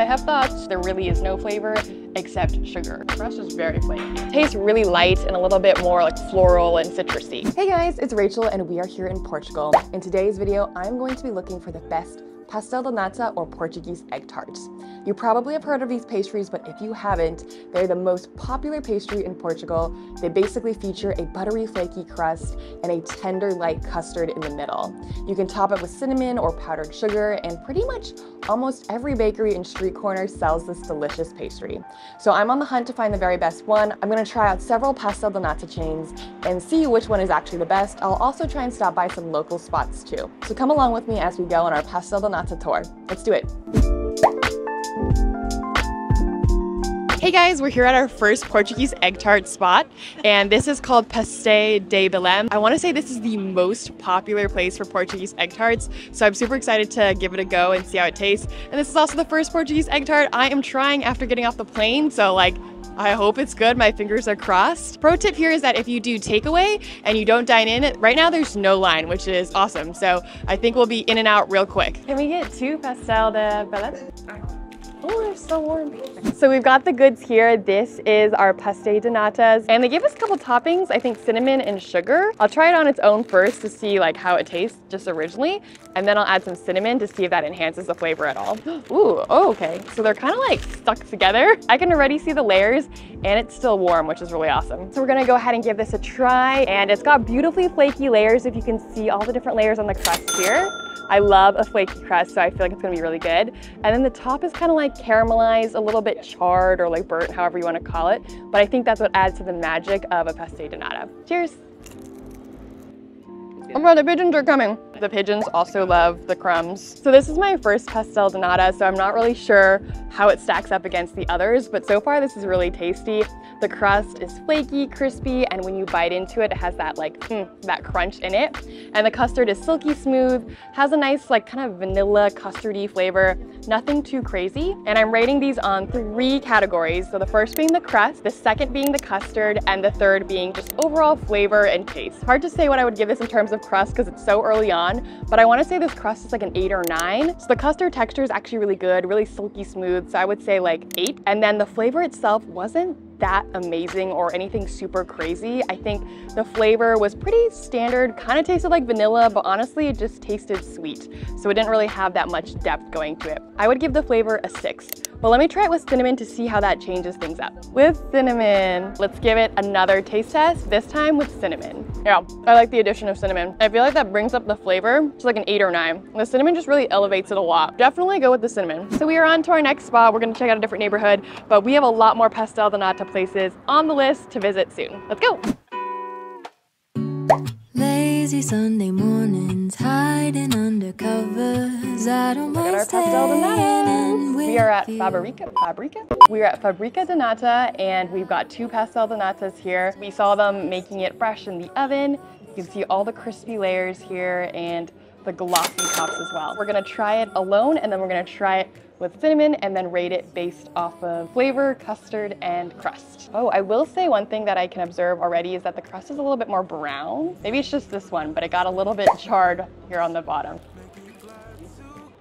have thoughts. There really is no flavor except sugar. The crust is very flaky. Tastes really light and a little bit more like floral and citrusy. Hey guys, it's Rachel and we are here in Portugal. In today's video, I'm going to be looking for the best Pastel de Nata or Portuguese egg tarts. You probably have heard of these pastries, but if you haven't, they're the most popular pastry in Portugal. They basically feature a buttery flaky crust and a tender light custard in the middle. You can top it with cinnamon or powdered sugar, and pretty much almost every bakery and street corner sells this delicious pastry. So I'm on the hunt to find the very best one. I'm gonna try out several Pastel de Nata chains and see which one is actually the best. I'll also try and stop by some local spots too. So come along with me as we go on our Pastel de Nata tour. Let's do it. Hey guys, we're here at our first Portuguese egg tart spot, and this is called Pasteis De Belem. I want to say this is the most popular place for Portuguese egg tarts, so I'm super excited to give it a go and see how it tastes. And this is also the first Portuguese egg tart I am trying after getting off the plane, so I hope it's good. My fingers are crossed. Pro tip here is that if you do takeaway and you don't dine in, right now there's no line, which is awesome. So I think we'll be in and out real quick. Can we get 2 Pastel de Belem? Oh, they're so warm. So we've got the goods here. This is our Pasteis De Natas, and they gave us a couple toppings, I think cinnamon and sugar. I'll try it on its own first to see how it tastes just originally, and then I'll add some cinnamon to see if that enhances the flavor at all. Ooh, oh, okay. So they're kind of stuck together. I can already see the layers, and it's still warm, which is really awesome. So we're gonna go ahead and give this a try, and it's got beautifully flaky layers. If you can see all the different layers on the crust here. I love a flaky crust, so I feel like it's gonna be really good. And then the top is kind of caramelized, a little bit charred or burnt, however you want to call it. But I think that's what adds to the magic of a Pasteis de Nata. Cheers. Oh my God, the pigeons are coming. The pigeons also love the crumbs. So this is my first Pastel de Nata, so I'm not really sure how it stacks up against the others, but so far this is really tasty. The crust is flaky, crispy, and when you bite into it, it has that that crunch in it. And the custard is silky smooth, has a nice kind of vanilla custardy flavor, nothing too crazy. And I'm rating these on 3 categories. So the first being the crust, the second being the custard, and the third being just overall flavor and taste. Hard to say what I would give this in terms of crust because it's so early on, but I want to say this crust is an 8 or 9. So the custard texture is actually really good, really silky smooth, so I would say 8. And then the flavor itself wasn't that amazing or anything super crazy. I think the flavor was pretty standard, kind of tasted like vanilla, but honestly it just tasted sweet. So it didn't really have that much depth going to it. I would give the flavor a 6. But let me try it with cinnamon to see how that changes things up. With cinnamon, let's give it another taste test, this time with cinnamon. Yeah, I like the addition of cinnamon. I feel like that brings up the flavor. It's an 8 or 9. The cinnamon just really elevates it a lot. Definitely go with the cinnamon. So we are on to our next spot. We're gonna check out a different neighborhood, but we have a lot more Pastel de Nata places on the list to visit soon. Let's go. Lazy Sunday mornings, hiding under covers. I don't mind our Pastel de Nata. We are at Fabrica. We are at Fabrica da Nata, and we've got 2 Pastel de Natas here. We saw them making it fresh in the oven. You can see all the crispy layers here and the glossy tops as well. We're gonna try it alone, and then we're gonna try it with cinnamon and then rate it based off of flavor, custard, and crust. Oh, I will say one thing that I can observe already is that the crust is a little bit more brown. Maybe it's just this one, but it got a little bit charred here on the bottom.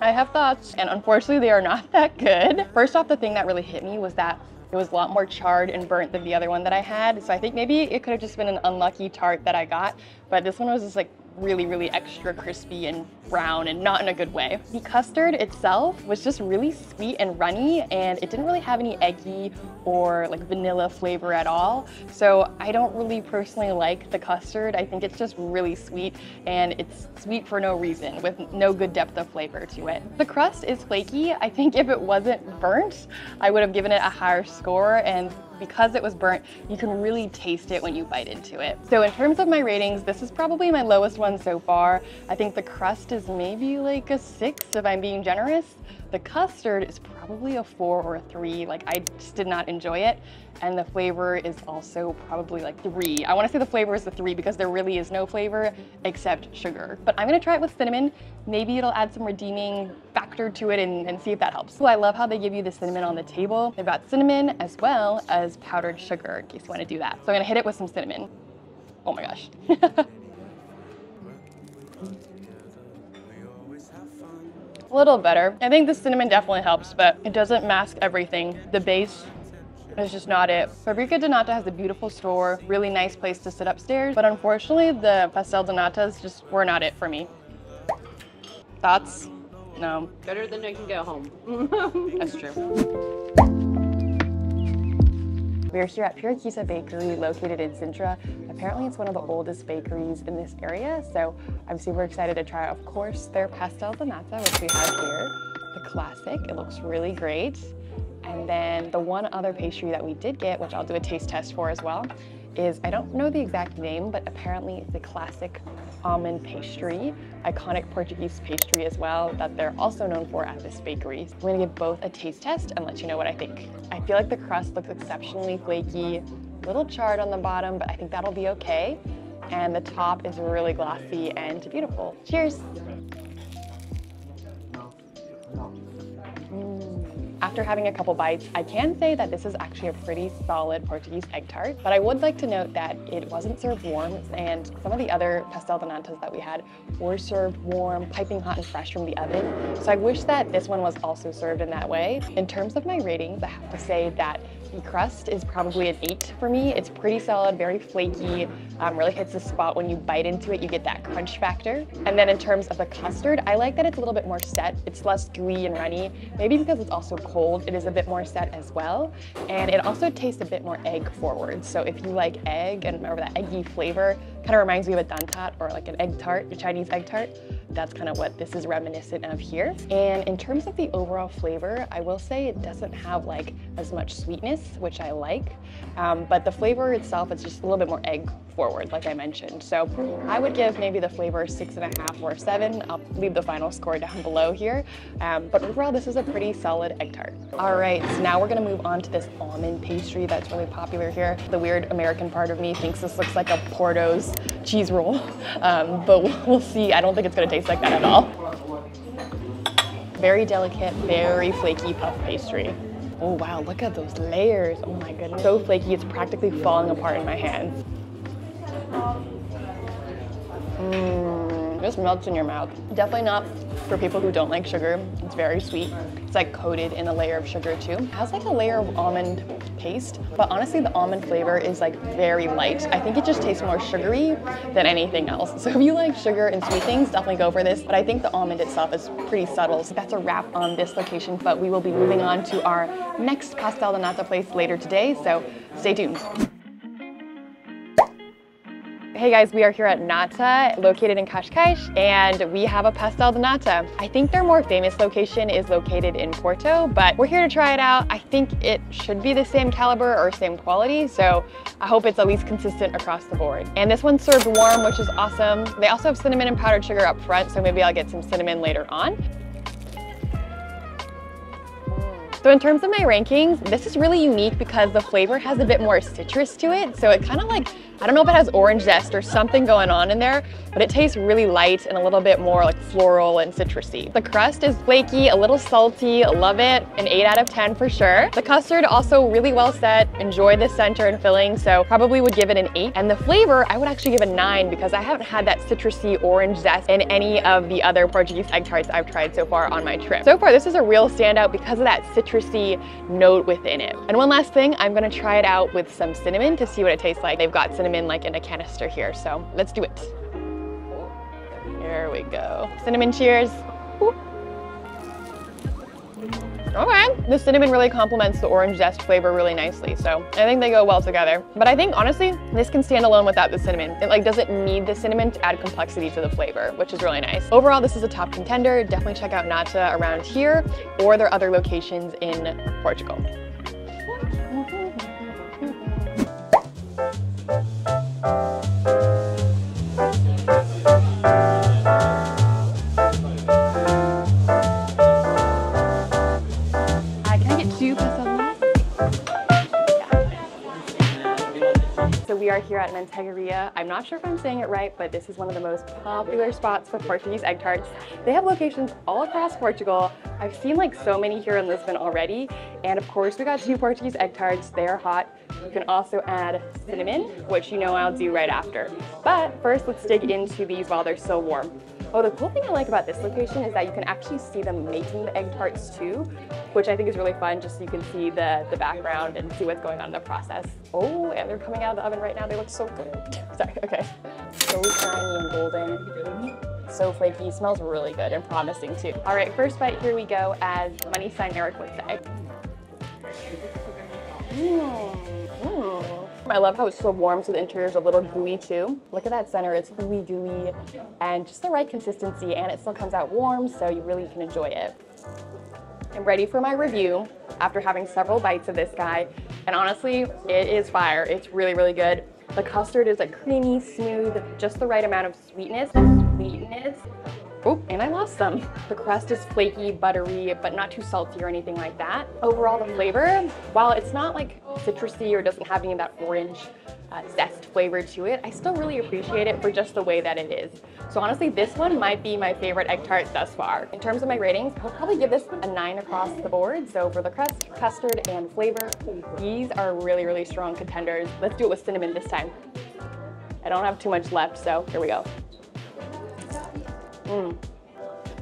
I have thoughts, and unfortunately they are not that good. First off, the thing that really hit me was that it was a lot more charred and burnt than the other one that I had. So I think maybe it could have just been an unlucky tart that I got, but this one was just really extra crispy and brown, and not in a good way. The custard itself was just really sweet and runny, and it didn't really have any eggy or vanilla flavor at all. So I don't really personally like the custard. I think it's just really sweet, and it's sweet for no reason with no good depth of flavor to it. The crust is flaky. I think if it wasn't burnt, I would have given it a higher score, and because it was burnt, you can really taste it when you bite into it. So in terms of my ratings, this is probably my lowest one so far. I think the crust is maybe a 6 if I'm being generous. The custard is probably a 4 or a 3. I just did not enjoy it. And the flavor is also probably 3. I want to say the flavor is the 3 because there really is no flavor except sugar. But I'm gonna try it with cinnamon. Maybe it'll add some redeeming factor to it and see if that helps. So I love how they give you the cinnamon on the table. They've got cinnamon as well as powdered sugar in case you want to do that. So I'm gonna hit it with some cinnamon. Oh my gosh. A little better. I think the cinnamon definitely helps, but it doesn't mask everything. The base is just not it. Fabrica da Nata has a beautiful store, really nice place to sit upstairs, but unfortunately the Pastel de Natas just were not it for me. Thoughts? No. Better than I can go home. That's true. We're here at Piriquita Bakery located in Sintra. Apparently it's one of the oldest bakeries in this area, so I'm super excited to try, of course, their Pastel de Nata, which we have here. The classic, it looks really great. And then the one other pastry that we did get, which I'll do a taste test for as well, is, I don't know the exact name, but apparently it's the classic almond pastry, iconic Portuguese pastry as well, that they're also known for at this bakery. I'm gonna give both a taste test and let you know what I think. I feel like the crust looks exceptionally flaky, a little charred on the bottom, but I think that'll be okay. And the top is really glossy and beautiful. Cheers. After having a couple bites, I can say that this is actually a pretty solid Portuguese egg tart, but I would like to note that it wasn't served warm, and some of the other Pastel de Natas that we had were served warm, piping hot and fresh from the oven. So I wish that this one was also served in that way. In terms of my ratings, I have to say that the crust is probably an 8 for me. It's pretty solid, very flaky, really hits the spot when you bite into it. You get that crunch factor. And then in terms of the custard, I like that it's a little bit more set. It's less gooey and runny. Maybe because it's also cold, it is a bit more set as well. And it also tastes a bit more egg forward. So if you like egg and remember that eggy flavor, kind of reminds me of a dantat or like an egg tart, a Chinese egg tart. That's kind of what this is reminiscent of here. And in terms of the overall flavor, I will say it doesn't have like as much sweetness, which I like, but the flavor itself is just a little bit more egg forward, like I mentioned. So I would give maybe the flavor 6.5 or 7. I'll leave the final score down below here. But overall, this is a pretty solid egg tart. All right, so now we're gonna move on to this almond pastry that's really popular here. The weird American part of me thinks this looks like a Porto's cheese roll, but we'll see. I don't think it's gonna taste like that at all. Very delicate, very flaky puff pastry. Oh wow, look at those layers. Oh my goodness. So flaky, it's practically falling apart in my hands. Just melts in your mouth. Definitely not for people who don't like sugar. It's very sweet. It's like coated in a layer of sugar too. It has like a layer of almond paste, but honestly the almond flavor is like very light. I think it just tastes more sugary than anything else. So if you like sugar and sweet things, definitely go for this. But I think the almond itself is pretty subtle. So that's a wrap on this location, but we will be moving on to our next Pastel de Nata place later today, so stay tuned. Hey guys, we are here at Nata, located in Cascais, and we have a Pastel de Nata. I think their more famous location is located in Porto, but we're here to try it out. I think it should be the same caliber or same quality, so I hope it's at least consistent across the board. And this one's served warm, which is awesome. They also have cinnamon and powdered sugar up front, so maybe I'll get some cinnamon later on. So in terms of my rankings, this is really unique because the flavor has a bit more citrus to it. So it kind of like, I don't know if it has orange zest or something going on in there, but it tastes really light and a little bit more like floral and citrusy. The crust is flaky, a little salty, love it, an 8 out of 10 for sure. The custard also really well set, enjoy the center and filling, so probably would give it an 8. And the flavor, I would actually give a 9 because I haven't had that citrusy orange zest in any of the other Portuguese egg tarts I've tried so far on my trip. So far, this is a real standout because of that citrusy note within it. And one last thing, I'm gonna try it out with some cinnamon to see what it tastes like. They've got cinnamon like in a canister here, so let's do it. There we go. Cinnamon cheers. Ooh. Okay, the cinnamon really complements the orange zest flavor really nicely, so I think they go well together. But I think honestly, this can stand alone without the cinnamon. It like doesn't need the cinnamon to add complexity to the flavor, which is really nice. Overall, this is a top contender. Definitely check out Nata around here or their other locations in Portugal. We are here at Mantegaria. I'm not sure if I'm saying it right, but this is one of the most popular spots for Portuguese egg tarts. They have locations all across Portugal. I've seen like so many here in Lisbon already. And of course, we got 2 Portuguese egg tarts. They are hot. You can also add cinnamon, which you know I'll do right after. But first, let's dig into these while they're still warm. Oh, the cool thing I like about this location is that you can actually see them making the egg tarts too, which I think is really fun, just so you can see the background and see what's going on in the process. Oh, and they're coming out of the oven right now. They look so good. Sorry, okay. So shiny and golden. So flaky, smells really good and promising too. All right, first bite, here we go as money sign Eric with the egg. I love how it's so warm, so the interior is a little gooey too. Look at that center, it's gooey, and just the right consistency, and it still comes out warm, so you really can enjoy it. I'm ready for my review after having several bites of this guy, and honestly, it is fire. It's really, really good. The custard is like creamy, smooth, just the right amount of sweetness. Oh, and I lost some. The crust is flaky, buttery, but not too salty or anything like that. Overall, the flavor, while it's not like citrusy or doesn't have any of that orange zest flavor to it, I still really appreciate it for just the way that it is. So honestly, this one might be my favorite egg tart thus far. In terms of my ratings, I would probably give this a 9 across the board. So for the crust, custard, and flavor, these are really, really strong contenders. Let's do it with cinnamon this time. I don't have too much left, so here we go.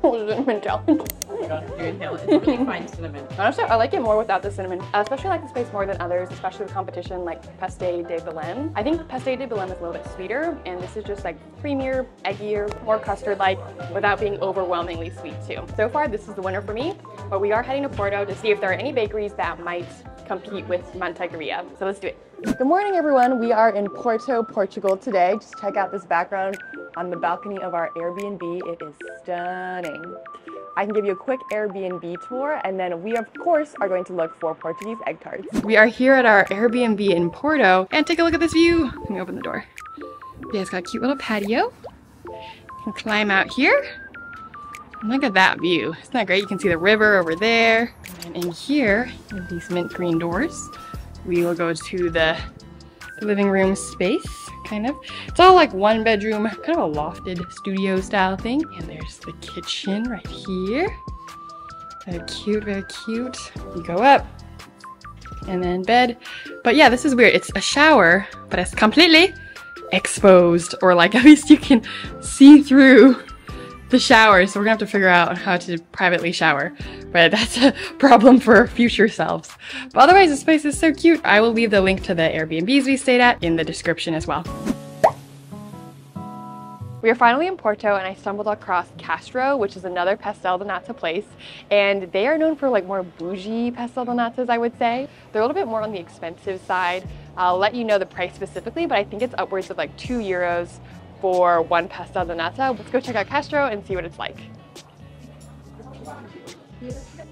Cinnamon challenge. It's really fine cinnamon. Honestly, I like it more without the cinnamon. I especially like this place more than others, especially with competition like Pasteis De Belem. I think Pasteis De Belem is a little bit sweeter, and this is just like creamier, eggier, more custard-like, without being overwhelmingly sweet too. So far, this is the winner for me, but we are heading to Porto to see if there are any bakeries that might compete with Manteigaria. So let's do it. Good morning, everyone. We are in Porto, Portugal today. Just check out this background on the balcony of our Airbnb. It is stunning. I can give you a quick Airbnb tour, and then we, of course, are going to look for Portuguese egg tarts. We are here at our Airbnb in Porto, and take a look at this view. Let me open the door. Yeah, it's got a cute little patio. You can climb out here. And look at that view. Isn't that great? You can see the river over there. And in here, we have these mint green doors. We will go to the living room space, kind of. It's all like one bedroom, kind of a lofted studio style thing. And there's the kitchen right here. Very cute, very cute. You go up and then bed. But yeah, this is weird. It's a shower, but it's completely exposed, or like at least you can see through the shower. So we're gonna have to figure out how to privately shower, but that's a problem for future selves. But otherwise, this place is so cute. I will leave the link to the Airbnbs we stayed at in the description as well. We are finally in Porto, and I stumbled across Castro, which is another Pastel de Nata place, and they are known for like more bougie Pastel de Natas, I would say. They're a little bit more on the expensive side. I'll let you know the price specifically, but I think it's upwards of like €2 for one Pastel de Nata. Let's go check out Castro and see what it's like.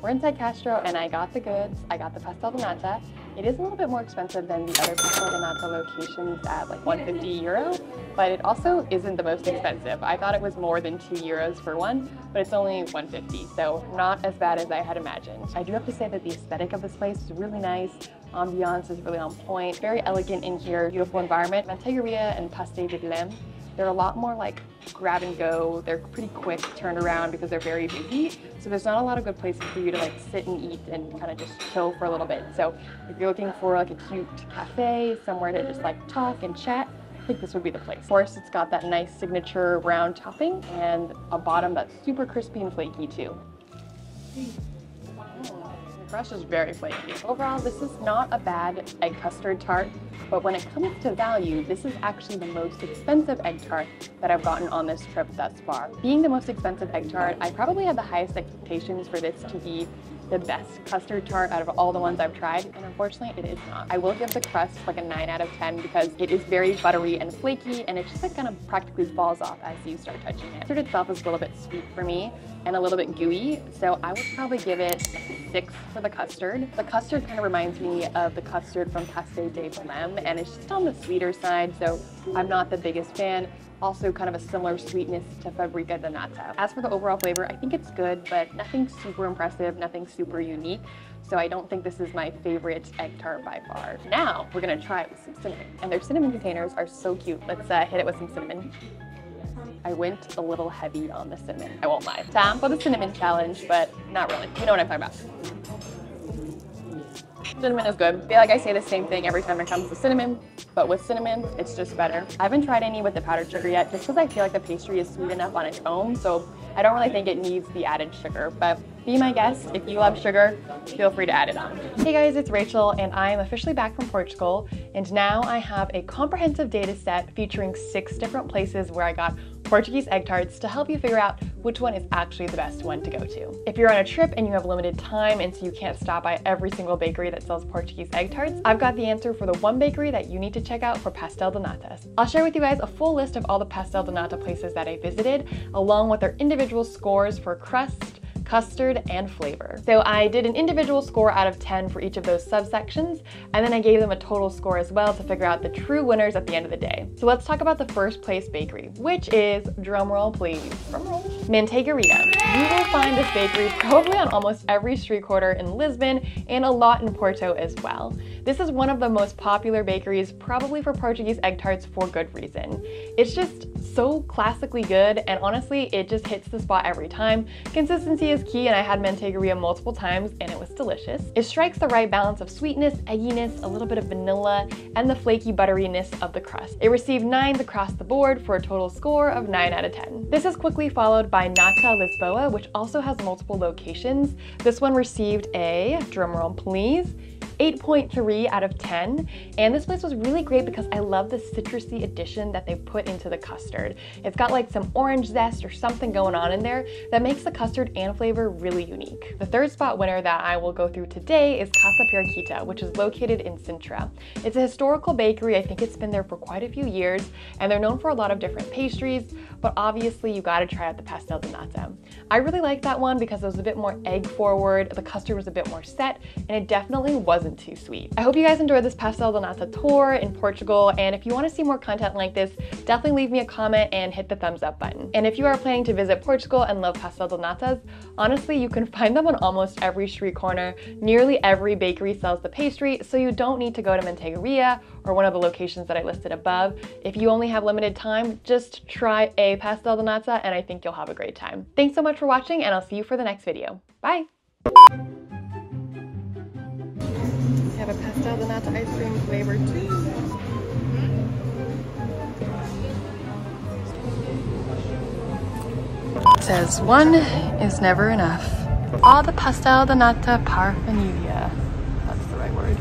We're inside Castro, and I got the goods. I got the Pastel de Nata. It is a little bit more expensive than the other Pastel de Nata locations at like €150, but it also isn't the most expensive. I thought it was more than €2 for one, but it's only $1.50, so not as bad as I had imagined. I do have to say that the aesthetic of this place is really nice. Ambiance is really on point. Very elegant in here, beautiful environment. Manteigaria and Pasteis De Belem, they're a lot more like grab and go. They're pretty quick turnaround because they're very busy. So there's not a lot of good places for you to like sit and eat and kind of just chill for a little bit. So if you're looking for like a cute cafe, somewhere to just like talk and chat, I think this would be the place. Of course, it's got that nice signature round topping and a bottom that's super crispy and flaky too. The crust is very flaky. Overall, this is not a bad egg custard tart, but when it comes to value, this is actually the most expensive egg tart that I've gotten on this trip thus far. Being the most expensive egg tart, I probably had the highest expectations for this to be the best custard tart out of all the ones I've tried, and unfortunately it is not. I will give the crust like a 9 out of 10 because it is very buttery and flaky, and it just like kind of practically falls off as you start touching it. The custard itself is a little bit sweet for me and a little bit gooey, so I would probably give it a 6 for the custard. The custard kind of reminds me of the custard from Pasteis De Belem, and it's just on the sweeter side, so I'm not the biggest fan. Also kind of a similar sweetness to Fabrica da Nata. As for the overall flavor, I think it's good, but nothing super impressive, nothing super unique. So I don't think this is my favorite egg tart by far. Now, we're gonna try it with some cinnamon. And their cinnamon containers are so cute. Let's hit it with some cinnamon. I went a little heavy on the cinnamon, I won't lie. Time for the cinnamon challenge, but not really. You know what I'm talking about. Cinnamon is good. I feel like I say the same thing every time it comes to cinnamon, but with cinnamon, it's just better. I haven't tried any with the powdered sugar yet, just because I feel like the pastry is sweet enough on its own, so I don't really think it needs the added sugar, but be my guest. If you love sugar, feel free to add it on. Hey guys, it's Rachel, and I am officially back from Portugal, and now I have a comprehensive data set featuring 6 different places where I got Portuguese egg tarts to help you figure out which one is actually the best one to go to. If you're on a trip and you have limited time and so you can't stop by every single bakery that sells Portuguese egg tarts, I've got the answer for the one bakery that you need to check out for Pastel de Nata. I'll share with you guys a full list of all the Pastel de Nata places that I visited, along with their individual scores for crust, custard, and flavor. So I did an individual score out of 10 for each of those subsections, and then I gave them a total score as well to figure out the true winners at the end of the day. So let's talk about the first place bakery, which is, drumroll please, drumroll, Manteigueria. You will find this bakery probably on almost every street corner in Lisbon and a lot in Porto as well. This is one of the most popular bakeries, probably for Portuguese egg tarts for good reason. It's just so classically good, and honestly, it just hits the spot every time. Consistency is key, and I had Manteigueria multiple times and it was delicious. It strikes the right balance of sweetness, egginess, a little bit of vanilla, and the flaky butteriness of the crust. It received 9s across the board for a total score of 9 out of 10. This is quickly followed by Nata Lisboa, which also has multiple locations. This one received a, drumroll please, 8.3 out of 10, and this place was really great because I love the citrusy addition that they put into the custard. It's got like some orange zest or something going on in there that makes the custard and flavor really unique. The third spot winner that I will go through today is Casa Piriquita, which is located in Sintra. It's a historical bakery. I think it's been there for quite a few years, and they're known for a lot of different pastries, but obviously you gotta try out the Pastel de Nata. I really liked that one because it was a bit more egg forward, the custard was a bit more set, and it definitely wasn't too sweet. I hope you guys enjoyed this Pastel de Nata tour in Portugal, and if you want to see more content like this, definitely leave me a comment and hit the thumbs up button. And if you are planning to visit Portugal and love Pastel de Natas, honestly, you can find them on almost every street corner. Nearly every bakery sells the pastry, so you don't need to go to Manteigueria or one of the locations that I listed above. If you only have limited time, just try a Pastel de Nata and I think you'll have a great time. Thanks so much for watching, and I'll see you for the next video. Bye! We have a Pastel de Nata ice cream flavor too. It says, one is never enough. All the Pastel de Nata paraphernalia. That's the right word.